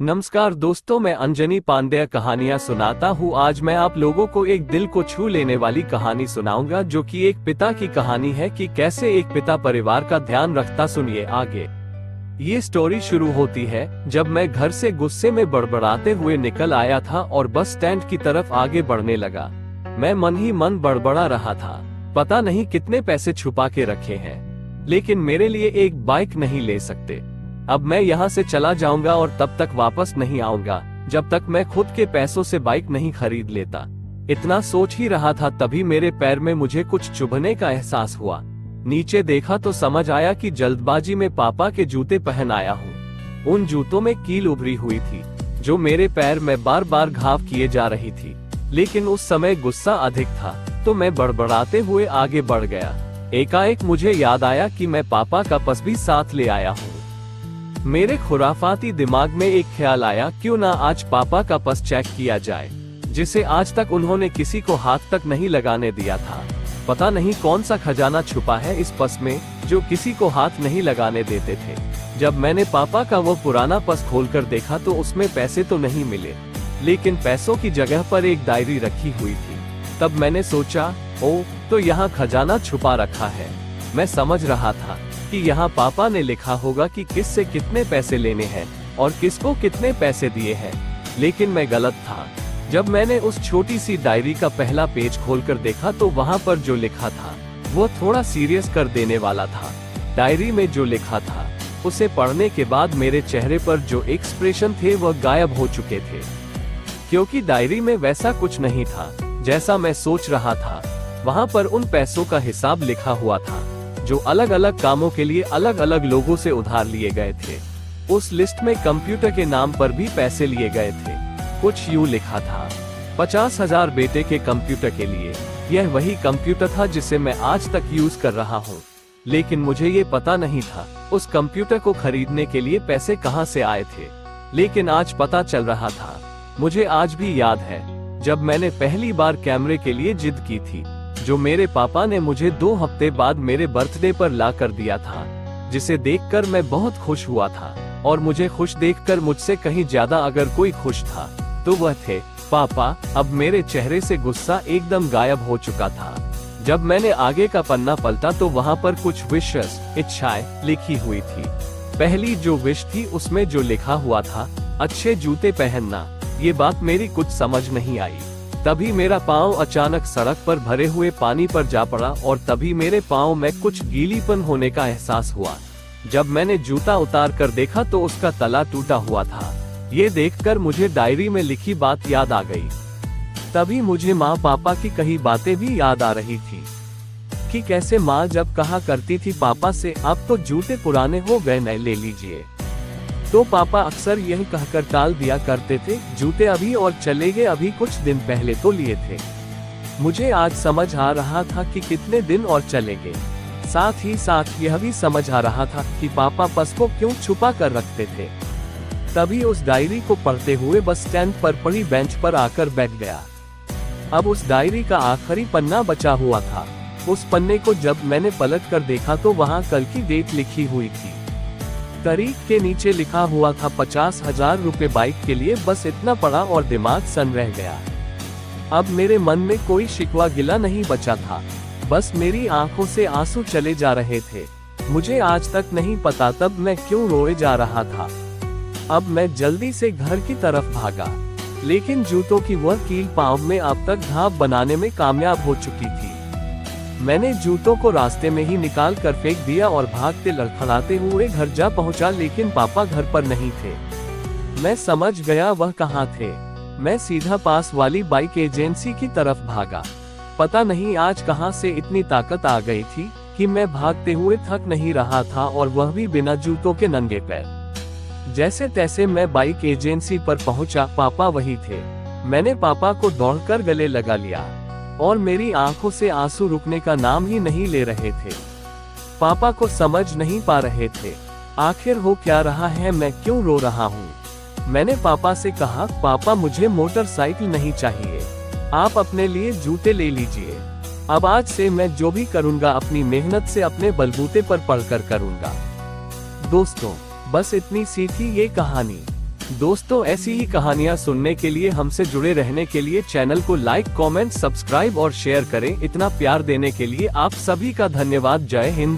नमस्कार दोस्तों, मैं अंजनी पांड्या कहानियां सुनाता हूँ। आज मैं आप लोगों को एक दिल को छू लेने वाली कहानी सुनाऊंगा, जो कि एक पिता की कहानी है कि कैसे एक पिता परिवार का ध्यान रखता। सुनिए आगे। ये स्टोरी शुरू होती है जब मैं घर से गुस्से में बड़बड़ाते हुए निकल आया था और बस स्टैंड की तरफ आगे बढ़ने लगा। मैं मन ही मन बड़बड़ा रहा था, पता नहीं कितने पैसे छुपा के रखे हैं, लेकिन मेरे लिए एक बाइक नहीं ले सकते। अब मैं यहाँ से चला जाऊंगा और तब तक वापस नहीं आऊंगा जब तक मैं खुद के पैसों से बाइक नहीं खरीद लेता। इतना सोच ही रहा था, तभी मेरे पैर में मुझे कुछ चुभने का एहसास हुआ। नीचे देखा तो समझ आया कि जल्दबाजी में पापा के जूते पहन आया हूँ। उन जूतों में कील उभरी हुई थी, जो मेरे पैर में बार बार घाव किए जा रही थी। लेकिन उस समय गुस्सा अधिक था, तो मैं बड़बड़ाते हुए आगे बढ़ गया। एकाएक मुझे याद आया कि मैं पापा का पर्स भी साथ ले आया हूँ। मेरे खुराफाती दिमाग में एक ख्याल आया, क्यों ना आज पापा का पर्स चेक किया जाए, जिसे आज तक उन्होंने किसी को हाथ तक नहीं लगाने दिया था। पता नहीं कौन सा खजाना छुपा है इस पर्स में, जो किसी को हाथ नहीं लगाने देते थे। जब मैंने पापा का वो पुराना पर्स खोलकर देखा तो उसमें पैसे तो नहीं मिले, लेकिन पैसों की जगह पर एक डायरी रखी हुई थी। तब मैंने सोचा, ओ तो यहाँ खजाना छुपा रखा है। मैं समझ रहा था कि यहाँ पापा ने लिखा होगा कि किस से कितने पैसे लेने हैं और किसको कितने पैसे दिए हैं, लेकिन मैं गलत था। जब मैंने उस छोटी सी डायरी का पहला पेज खोलकर देखा तो वहाँ पर जो लिखा था वो थोड़ा सीरियस कर देने वाला था। डायरी में जो लिखा था उसे पढ़ने के बाद मेरे चेहरे पर जो एक्सप्रेशन थे वह गायब हो चुके थे, क्योंकि डायरी में वैसा कुछ नहीं था जैसा मैं सोच रहा था। वहाँ पर उन पैसों का हिसाब लिखा हुआ था जो अलग अलग कामों के लिए अलग अलग लोगों से उधार लिए गए थे। उस लिस्ट में कंप्यूटर के नाम पर भी पैसे लिए गए थे। कुछ यूं लिखा था, 50,000 बेटे के कंप्यूटर के लिए। यह वही कंप्यूटर था जिसे मैं आज तक यूज कर रहा हूँ, लेकिन मुझे ये पता नहीं था उस कंप्यूटर को खरीदने के लिए पैसे कहाँ से आए थे। लेकिन आज पता चल रहा था। मुझे आज भी याद है जब मैंने पहली बार कैमरे के लिए जिद की थी, जो मेरे पापा ने मुझे 2 हफ्ते बाद मेरे बर्थडे पर ला कर दिया था, जिसे देखकर मैं बहुत खुश हुआ था। और मुझे खुश देखकर मुझसे कहीं ज्यादा अगर कोई खुश था तो वह थे पापा। अब मेरे चेहरे से गुस्सा एकदम गायब हो चुका था। जब मैंने आगे का पन्ना पलटा तो वहाँ पर कुछ विशेष इच्छाएं लिखी हुई थी। पहली जो विश थी उसमें जो लिखा हुआ था, अच्छे जूते पहनना। ये बात मेरी कुछ समझ नहीं आई। तभी मेरा पाँव अचानक सड़क पर भरे हुए पानी पर जा पड़ा और तभी मेरे पाँव में कुछ गीलीपन होने का एहसास हुआ। जब मैंने जूता उतार कर देखा तो उसका तला टूटा हुआ था। ये देखकर मुझे डायरी में लिखी बात याद आ गई। तभी मुझे माँ पापा की कही बातें भी याद आ रही थी, कि कैसे माँ जब कहा करती थी पापा से, अब तो जूते पुराने हो गए, नए ले लीजिए, तो पापा अक्सर यही कहकर टाल दिया करते थे, जूते अभी और चलेंगे, अभी कुछ दिन पहले तो लिए थे। मुझे आज समझ आ रहा था कि कितने दिन और चलेंगे। साथ ही साथ यह भी समझ आ रहा था कि पापा पर्स को क्यों छुपा कर रखते थे। तभी उस डायरी को पढ़ते हुए बस स्टैंड पर पड़ी बेंच पर आकर बैठ गया। अब उस डायरी का आखिरी पन्ना बचा हुआ था। उस पन्ने को जब मैंने पलट कर देखा तो वहाँ कल की डेट लिखी हुई थी। तारीख के नीचे लिखा हुआ था 50,000 रुपए बाइक के लिए। बस इतना पड़ा और दिमाग सन रह गया। अब मेरे मन में कोई शिकवा गिला नहीं बचा था, बस मेरी आंखों से आंसू चले जा रहे थे। मुझे आज तक नहीं पता तब मैं क्यों रोए जा रहा था। अब मैं जल्दी से घर की तरफ भागा, लेकिन जूतों की वह कील पाँव में अब तक घाव बनाने में कामयाब हो चुकी थी। मैंने जूतों को रास्ते में ही निकाल कर फेंक दिया और भागते लड़खड़ाते हुए घर जा पहुंचा, लेकिन पापा घर पर नहीं थे। मैं समझ गया वह कहाँ थे। मैं सीधा पास वाली बाइक एजेंसी की तरफ भागा। पता नहीं आज कहाँ से इतनी ताकत आ गई थी कि मैं भागते हुए थक नहीं रहा था, और वह भी बिना जूतों के नंगे पैर। जैसे तैसे मैं बाइक एजेंसी पर पहुंचा। पापा वही थे। मैंने पापा को दौड़कर गले लगा लिया और मेरी आंखों से आंसू रुकने का नाम ही नहीं ले रहे थे। पापा को समझ नहीं पा रहे थे आखिर हो क्या रहा है, मैं क्यों रो रहा हूँ। मैंने पापा से कहा, पापा मुझे मोटरसाइकिल नहीं चाहिए, आप अपने लिए जूते ले लीजिए। अब आज से मैं जो भी करूँगा अपनी मेहनत से अपने बलबूते पर पढ़कर करूँगा। दोस्तों, बस इतनी सी थी ये कहानी। दोस्तों ऐसी ही कहानियाँ सुनने के लिए, हमसे जुड़े रहने के लिए चैनल को लाइक, कमेंट, सब्सक्राइब और शेयर करें। इतना प्यार देने के लिए आप सभी का धन्यवाद। जय हिंद।